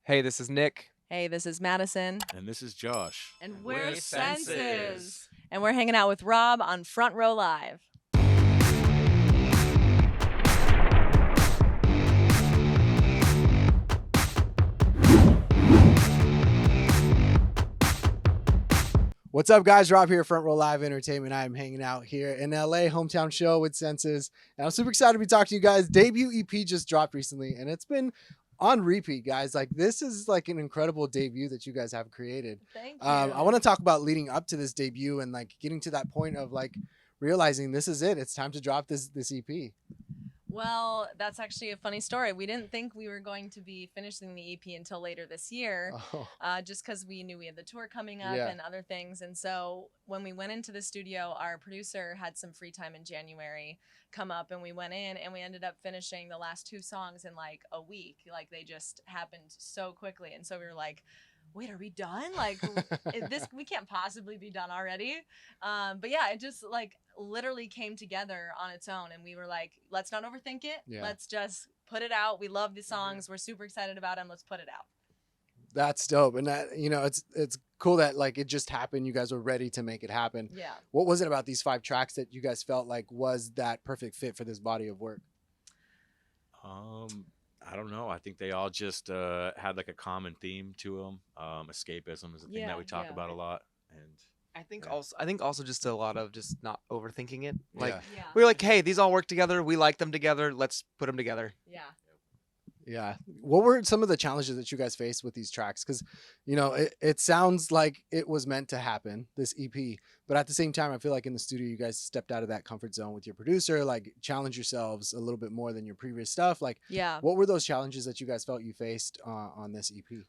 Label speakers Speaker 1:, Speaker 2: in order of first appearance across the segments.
Speaker 1: Hey, this is Nick.
Speaker 2: Hey, this is Madison.
Speaker 3: And this is Josh.
Speaker 2: And
Speaker 1: we're
Speaker 2: Senses. And we're hanging out with Rob on Front Row Live.
Speaker 4: What's up, guys? Rob here, Front Row Live Entertainment. I'm hanging out here in LA, hometown show with Senses. And I'm super excited to be talking to you guys. Debut EP just dropped recently, and it's been on repeat, guys. Like, this is like an incredible debut that you guys have created.
Speaker 2: Thank you.
Speaker 4: I want to talk about leading up to this debut and like getting to that point of like realizing this is it. It's time to drop this EP.
Speaker 2: Well, that's actually a funny story. We didn't think we were going to be finishing the EP until later this year, just because we knew we had the tour coming up and other things. And so when we went into the studio, our producer had some free time in January come up, and we went in and we ended up finishing the last two songs in like a week. Like, they just happened so quickly. And so we were like, wait, are we done? Like, we can't possibly be done already. But yeah, it just like literally came together on its own, and we were like, let's not overthink it. Yeah. Let's just put it out. We love the songs. We're super excited about them. Let's put it out.
Speaker 4: That's dope. And that, you know, it's cool that like it just happened. You guys were ready to make it happen.
Speaker 2: Yeah.
Speaker 4: What was it about these 5 tracks that you guys felt like was that perfect fit for this body of work?
Speaker 3: I don't know. I think they all just had like a common theme to them. Escapism is a thing that we talk about a lot, and
Speaker 1: I think also just a lot of just not overthinking it. Like
Speaker 2: Yeah.
Speaker 1: we're like, hey, these all work together. We like them together. Let's put them together.
Speaker 2: Yeah.
Speaker 4: Yeah. What were some of the challenges that you guys faced with these tracks? Because, you know, it sounds like it was meant to happen, this EP. But at the same time, I feel like in the studio, you guys stepped out of that comfort zone with your producer, like challenge yourselves a little bit more than your previous stuff. Like,
Speaker 2: Yeah.
Speaker 4: what were those challenges that you guys felt you faced on this EP?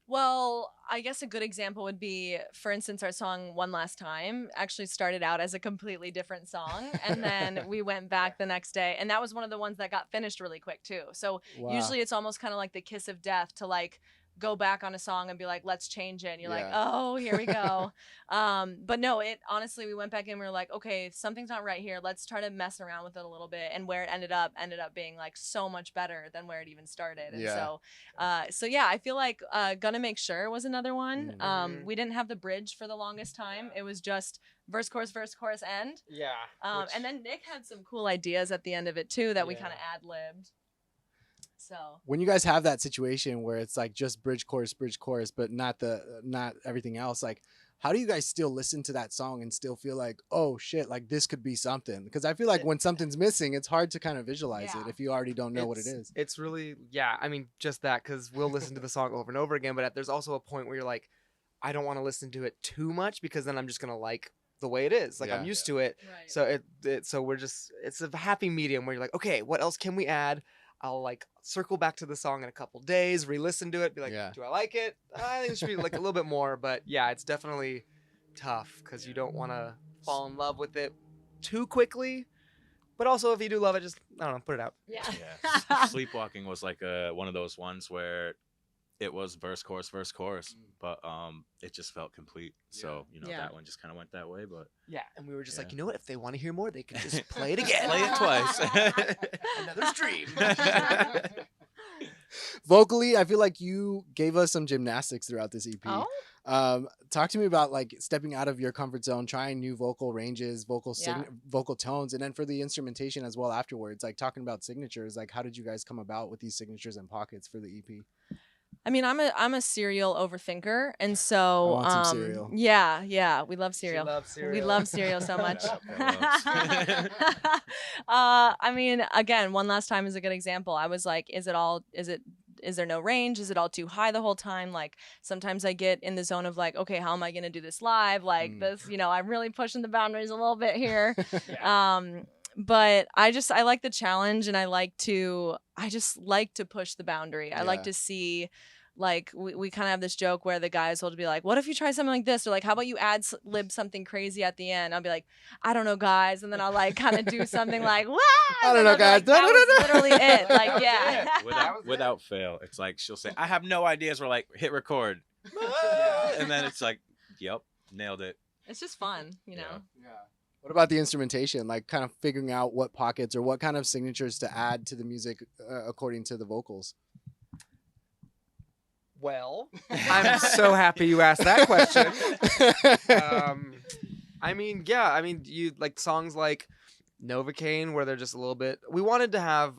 Speaker 2: Well, I guess a good example would be, for instance, our song One Last Time actually started out as a completely different song. And then we went back the next day. And that was one of the ones that got finished really quick, too. So usually it's almost kind of like the kiss of death to like go back on a song and be like, let's change it. And you're like, oh, here we go. But no, honestly, we went back and we were like, okay, something's not right here. Let's try to mess around with it a little bit. And where it ended up being like so much better than where it even started. And so yeah, I feel like Gonna Make Sure was another one. We didn't have the bridge for the longest time. It was just verse, chorus, end.
Speaker 1: Yeah.
Speaker 2: And then Nick had some cool ideas at the end of it too that we kind of ad-libbed. So
Speaker 4: when you guys have that situation where it's like just bridge, chorus, but not everything else, like how do you guys still listen to that song and still feel like, oh shit, like this could be something? Because I feel like when something's missing, it's hard to kind of visualize it if you already don't know what it is.
Speaker 1: It's really, I mean, just that, because we'll listen to the song over and over again, but there's also a point where you're like, I don't want to listen to it too much because then I'm just going to like the way it is. Like I'm used to it.
Speaker 2: Right.
Speaker 1: So so we're just, it's a happy medium where you're like, okay, what else can we add? I'll like circle back to the song in a couple days, re-listen to it, be like, do I like it? I think it should be like a little bit more, but yeah, it's definitely tough because you don't want to fall in love with it too quickly. But also, if you do love it, just, I don't know, put it out.
Speaker 2: Yeah.
Speaker 3: Sleepwalking was like one of those ones where it was verse, chorus, but it just felt complete. So, you know, that one just kind of went that way, but
Speaker 1: yeah. And we were just like, you know what? If they want to hear more, they can just play it again.
Speaker 3: Play it twice.
Speaker 1: Another stream.
Speaker 4: Vocally, I feel like you gave us some gymnastics throughout this EP. Talk to me about like stepping out of your comfort zone, trying new vocal ranges, vocal tones, and then for the instrumentation as well afterwards, like talking about signatures, like how did you guys come about with these signatures and pockets for the EP?
Speaker 2: I mean, I'm a serial overthinker, and so
Speaker 4: I want some cereal.
Speaker 2: Yeah, we love cereal. We love cereal so much. I mean, again, One Last Time is a good example. I was like, is there no range? Is it all too high the whole time? Like sometimes I get in the zone of like, okay, how am I gonna do this live? Like this, you know, I'm really pushing the boundaries a little bit here. But I like the challenge, and I just like to push the boundary. I like to see, like, we kind of have this joke where the guys will be like, what if you try something like this? Or like, how about you lib something crazy at the end? I'll be like, I don't know, guys. And then I'll like kind of do something like, what?
Speaker 4: I don't know, guys.
Speaker 2: Like, that was literally it. Like, yeah.
Speaker 3: Without fail. It's like, she'll say, I have no ideas. We're like, hit record. And then it's like, yep, nailed it.
Speaker 2: It's just fun, you know?
Speaker 4: Yeah. What about the instrumentation? Like kind of figuring out what pockets or what kind of signatures to add to the music according to the vocals?
Speaker 1: Well, I'm so happy you asked that question. I mean, yeah, I mean, you like songs like Novocaine where they're just a little bit. We wanted to have,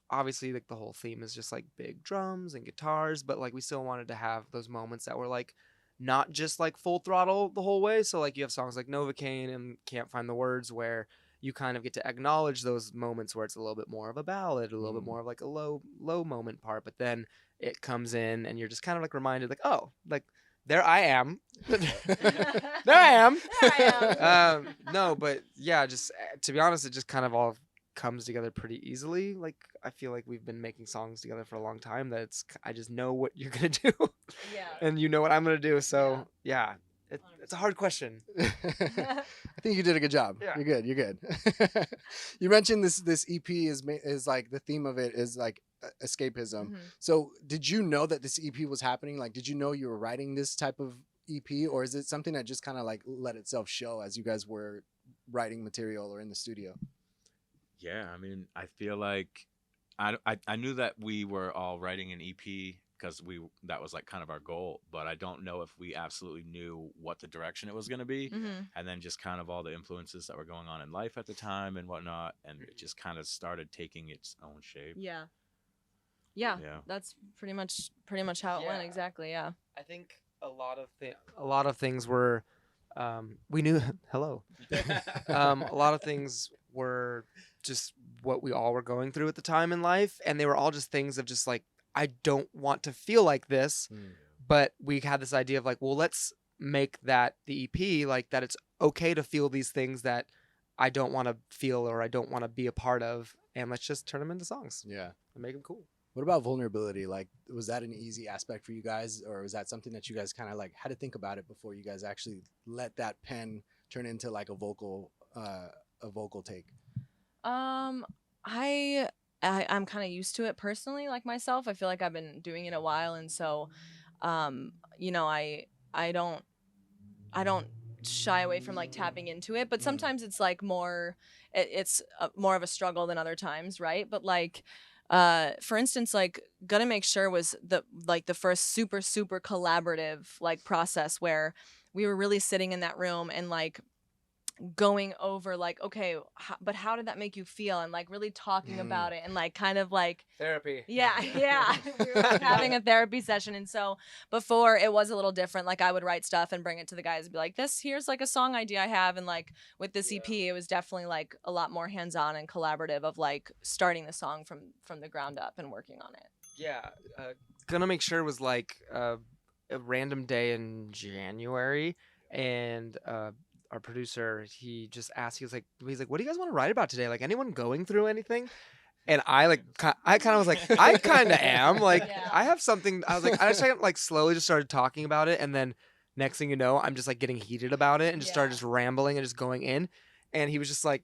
Speaker 1: obviously, like the whole theme is just like big drums and guitars, but like we still wanted to have those moments that were like not just like full throttle the whole way. So like you have songs like Novocaine and Can't Find the Words where you kind of get to acknowledge those moments where it's a little bit more of a ballad, a little bit more of like a low moment part, but then it comes in and you're just kind of like reminded like, oh, like there I am. There I am.
Speaker 2: There I am.
Speaker 1: No, but yeah, just to be honest, it just kind of all comes together pretty easily. Like I feel like we've been making songs together for a long time that I just know what you're gonna do.
Speaker 2: Yeah.
Speaker 1: And you know what I'm gonna do. So yeah, it's a hard question.
Speaker 4: I think you did a good job.
Speaker 1: Yeah.
Speaker 4: You're good. You mentioned this EP is like the theme of it is like escapism. So did you know that this EP was happening? Like, did you know you were writing this type of EP, or is it something that just kind of like let itself show as you guys were writing material or in the studio?
Speaker 3: Yeah, I mean, I feel like I knew that we were all writing an EP because that was like kind of our goal, but I don't know if we absolutely knew what the direction it was going to be. And then just kind of all the influences that were going on in life at the time and whatnot, and it just kind of started taking its own shape.
Speaker 2: Yeah, that's pretty much how it went. Exactly. Yeah.
Speaker 1: I think a lot of things were we knew hello. A lot of things were just what we all were going through at the time in life, and they were all just things of just like, I don't want to feel like this, but we had this idea of like, well, let's make that the EP like that. It's okay to feel these things that I don't want to feel or I don't want to be a part of, and let's just turn them into songs.
Speaker 4: Yeah,
Speaker 1: and make them cool.
Speaker 4: What about vulnerability? Like, was that an easy aspect for you guys, or was that something that you guys kind of like had to think about it before you guys actually let that pen turn into like a vocal take?
Speaker 2: I'm kind of used to it personally, like myself. I feel like I've been doing it a while, and so, you know, I don't shy away from like tapping into it. But sometimes it's like it's more of a struggle than other times, right? But like, for instance, like Gotta Make Sure was the first super collaborative like process where we were really sitting in that room and like going over like, okay, but how did that make you feel, and like really talking about it and like kind of like
Speaker 1: therapy.
Speaker 2: Yeah. We were like having a therapy session. And so before it was a little different. Like I would write stuff and bring it to the guys and be like, here's like a song idea I have. And like with this EP, it was definitely like a lot more hands-on and collaborative of like starting the song from the ground up and working on it.
Speaker 1: Yeah. Gonna Make Sure was like a random day in January, and our producer, he just asked, he's like, what do you guys want to write about today? Like, anyone going through anything? And I kind of was like, I kind of am. Like, I have something. I was like, I just like slowly just started talking about it. And then next thing you know, I'm just like getting heated about it and just started just rambling and just going in. And he was just like,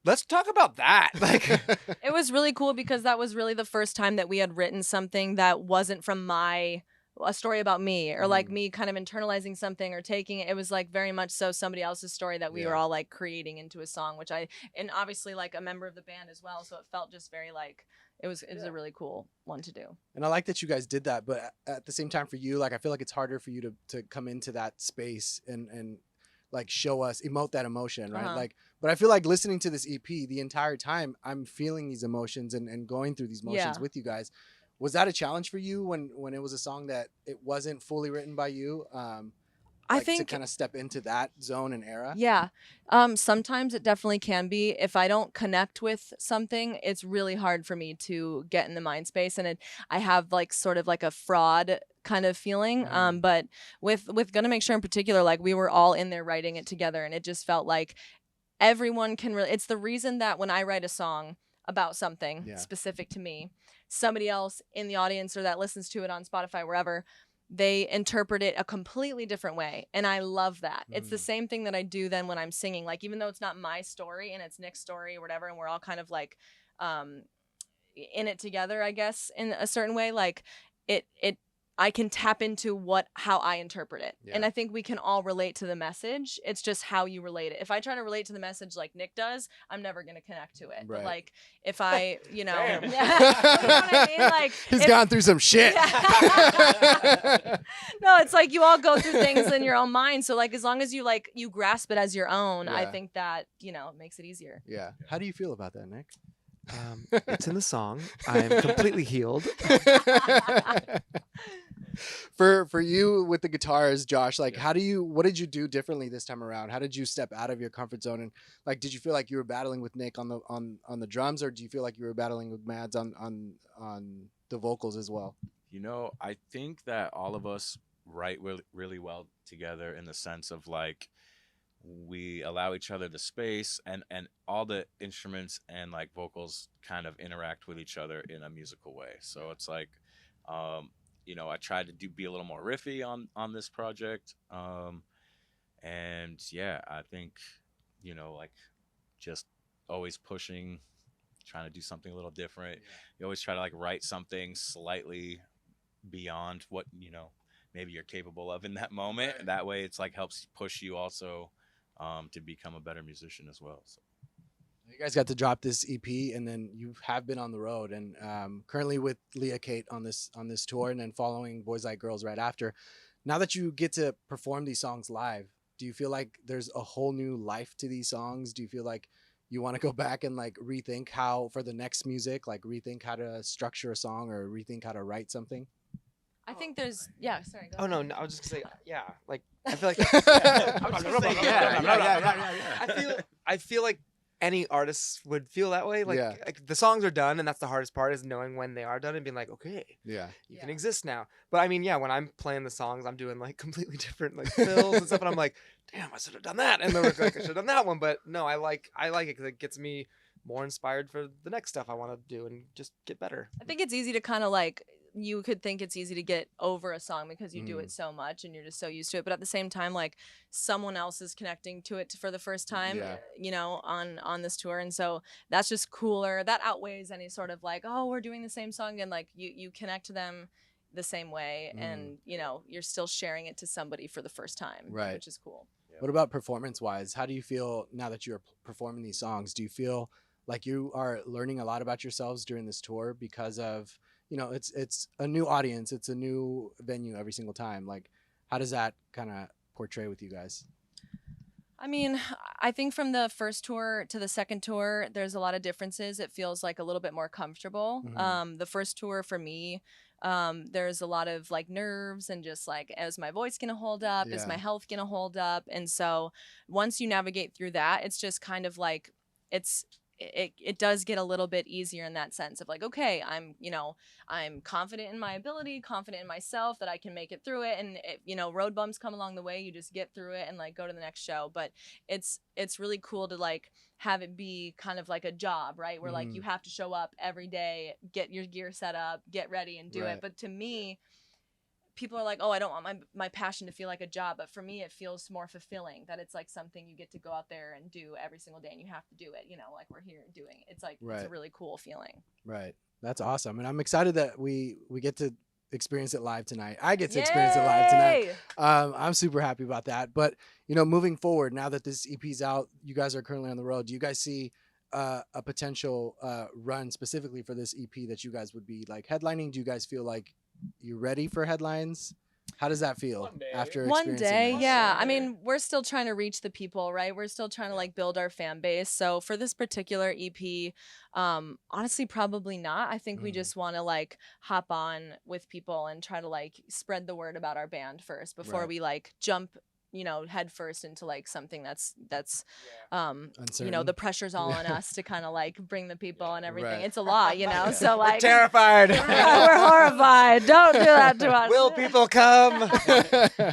Speaker 1: let's talk about that. Like,
Speaker 2: it was really cool because that was really the first time that we had written something that wasn't from a story about me or like me kind of internalizing something or taking it. It was like very much so somebody else's story that we were all like creating into a song, and obviously like a member of the band as well. So it felt just very like, it was a really cool one to do.
Speaker 4: And I like that you guys did that, but at the same time for you, like, I feel like it's harder for you to come into that space and like emote that emotion, right? Like, but I feel like listening to this EP the entire time, I'm feeling these emotions and going through these motions with you guys. Was that a challenge for you when it was a song that it wasn't fully written by you? I think to kind of step into that zone and era.
Speaker 2: Yeah. Sometimes it definitely can be. If I don't connect with something, it's really hard for me to get in the mind space. And I have like sort of like a fraud kind of feeling. But with Gonna Make Sure in particular, like we were all in there writing it together, and it just felt like everyone can really, it's the reason that when I write a song about something specific to me, somebody else in the audience or that listens to it on Spotify, wherever, they interpret it a completely different way. And I love that. It's the same thing that I do then when I'm singing. Like, even though it's not my story and it's Nick's story or whatever, and we're all kind of like in it together, I guess, in a certain way, like it I can tap into how I interpret it. And I think we can all relate to the message. It's just how you relate it. If I try to relate to the message like Nick does, I'm never going to connect to it. But like if I, you know, you know what I mean? Like
Speaker 4: he's gone through some shit.
Speaker 2: No, it's like you all go through things in your own mind. So like as long as you grasp it as your own, I think that, you know, it makes it easier.
Speaker 4: Yeah. How do you feel about that, Nick?
Speaker 1: It's in the song. I am completely healed.
Speaker 4: For you with the guitars, Josh, like what did you do differently this time around? How did you step out of your comfort zone? And like, did you feel like you were battling with Nick on the drums, or do you feel like you were battling with Mads on the vocals as well?
Speaker 3: You know, I think that all of us write really well together in the sense of like we allow each other the space, and all the instruments and like vocals kind of interact with each other in a musical way. So it's like, you know, I tried to be a little more riffy on this project. And yeah, I think, you know, like just always pushing, trying to do something a little different. You always try to like write something slightly beyond what, you know, maybe you're capable of in that moment. That way it's like helps push you also to become a better musician as well. So.
Speaker 4: You guys got to drop this EP, and then you have been on the road, and currently with Leah Kate on this tour, and then following Boys Like Girls right after. Now that you get to perform these songs live, do you feel like there's a whole new life to these songs? Do you feel like you want to go back and like rethink how for the next music, like rethink how to structure a song or rethink how to write something?
Speaker 2: I think there's sorry.
Speaker 1: Oh no, I was just gonna say like I feel like I feel like any artist would feel that way. Like the songs are done, and that's the hardest part is knowing when they are done and being like, okay, you can exist now. But I mean, when I'm playing the songs, I'm doing like completely different like fills and stuff, and I'm like, damn, I should have done that, and then like I should have done that one. But no, I like it because it gets me more inspired for the next stuff I want to do and just get better.
Speaker 2: I think it's easy to kind of like. You could think it's easy to get over a song because you do it so much and you're just so used to it. But at the same time, like someone else is connecting to it for the first time, you know, on this tour. And so that's just cooler. That outweighs any sort of like, oh, we're doing the same song. And like you connect to them the same way. And, you know, you're still sharing it to somebody for the first time, which is cool.
Speaker 4: What about performance wise? How do you feel now that you're performing these songs? Do you feel like you are learning a lot about yourselves during this tour because of, you know, it's a new audience, it's a new venue every single time. Like, how does that kind of portray with you guys?
Speaker 2: I mean, I think from the first tour to the second tour, there's a lot of differences. It feels like a little bit more comfortable. The first tour for me, there's a lot of like nerves and just like, is my voice gonna hold up? Is my health gonna hold up? And so once you navigate through that, it's just kind of like, it does get a little bit easier in that sense of like, okay, I'm confident in my ability, confident in myself that I can make it through it. And you know, road bumps come along the way, you just get through it and like go to the next show. But it's really cool to like have it be kind of like a job, right? Where like you have to show up every day, get your gear set up, get ready and do it. But to me, people are like, oh, I don't want my passion to feel like a job. But for me, it feels more fulfilling that it's like something you get to go out there and do every single day and you have to do it, you know, like we're here doing it. It's like, it's a really cool feeling.
Speaker 4: Right. That's awesome. And I'm excited that we get to experience it live tonight. I get to experience it live tonight. I'm super happy about that. But, you know, moving forward, now that this EP's out, you guys are currently on the road. Do you guys see a potential run specifically for this EP that you guys would be like headlining? Do you guys feel like you're ready for headlines? How does that feel after
Speaker 2: one day?
Speaker 4: this?
Speaker 2: Yeah. I mean, we're still trying to reach the people, right? We're still trying to like build our fan base. So for this particular EP, honestly, probably not. I think we just want to like hop on with people and try to like spread the word about our band first before we like jump, you know, head first into like something that's you know, the pressure's all on us to kind of like bring the people and everything. It's a lot, you know, so like
Speaker 1: terrified.
Speaker 2: We're horrified. Don't do that to us.
Speaker 1: Will people come?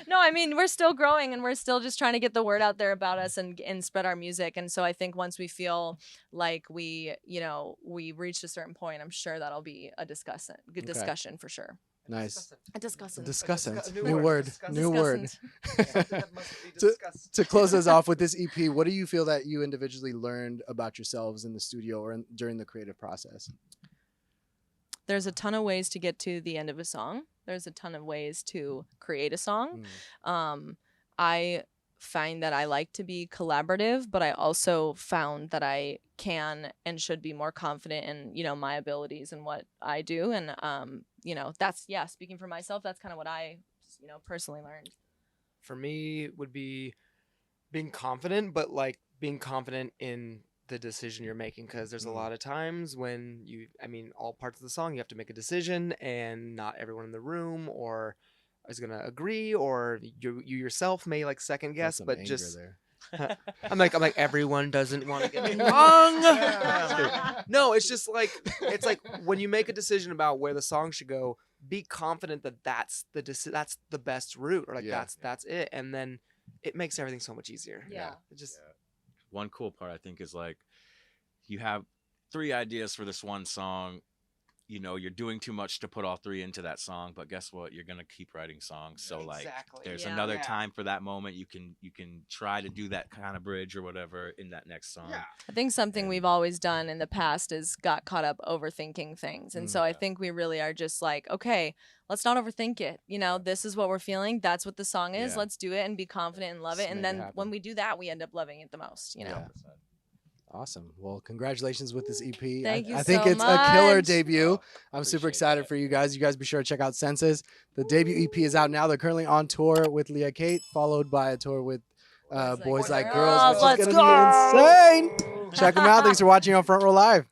Speaker 2: No, I mean, we're still growing and we're still just trying to get the word out there about us and spread our music. And so I think once we feel like we reached a certain point, I'm sure that'll be a good discussion for sure.
Speaker 4: Nice.
Speaker 2: A discussant.
Speaker 4: New word.
Speaker 2: Discussant.
Speaker 4: To close us off with this EP, what do you feel that you individually learned about yourselves in the studio or during the creative process?
Speaker 2: there's a ton of ways to get to the end of a song. There's a ton of ways to create a song. I find that I like to be collaborative, but I also found that I can and should be more confident in, you know, my abilities and what I do. And, you know, that's, speaking for myself, that's kind of what I, you know, personally learned.
Speaker 1: For me would be being confident, but like being confident in the decision you're making, because there's a lot of times when all parts of the song you have to make a decision and not everyone in the room or is gonna agree, or you yourself may like second guess, but just I'm like everyone doesn't want to get me wrong. No, it's just like when you make a decision about where the song should go, be confident that that's the best route, or like that's it, and then it makes everything so much easier. It just
Speaker 3: one cool part I think is like you have 3 ideas for this one song. You know, you're doing too much to put all 3 into that song, but guess what? You're gonna keep writing songs. So like, there's another time for that moment. You can try to do that kind of bridge or whatever in that next song.
Speaker 2: I think something we've always done in the past is got caught up overthinking things, and so I think we really are just like, okay, let's not overthink it. You know, this is what we're feeling. That's what the song is. Let's do it and be confident and love it. And then when we do that, we end up loving it the most. You know.
Speaker 4: Awesome. Well, congratulations with this EP.
Speaker 2: Thank you
Speaker 4: I think
Speaker 2: so
Speaker 4: it's a killer
Speaker 2: much.
Speaker 4: debut. I'm super excited for you guys. You guys be sure to check out Senses. The debut EP is out now. They're currently on tour with Leah Kate, followed by a tour with Boys Like Girls, which is going to be insane. Check them out. Thanks for watching on Front Row Live.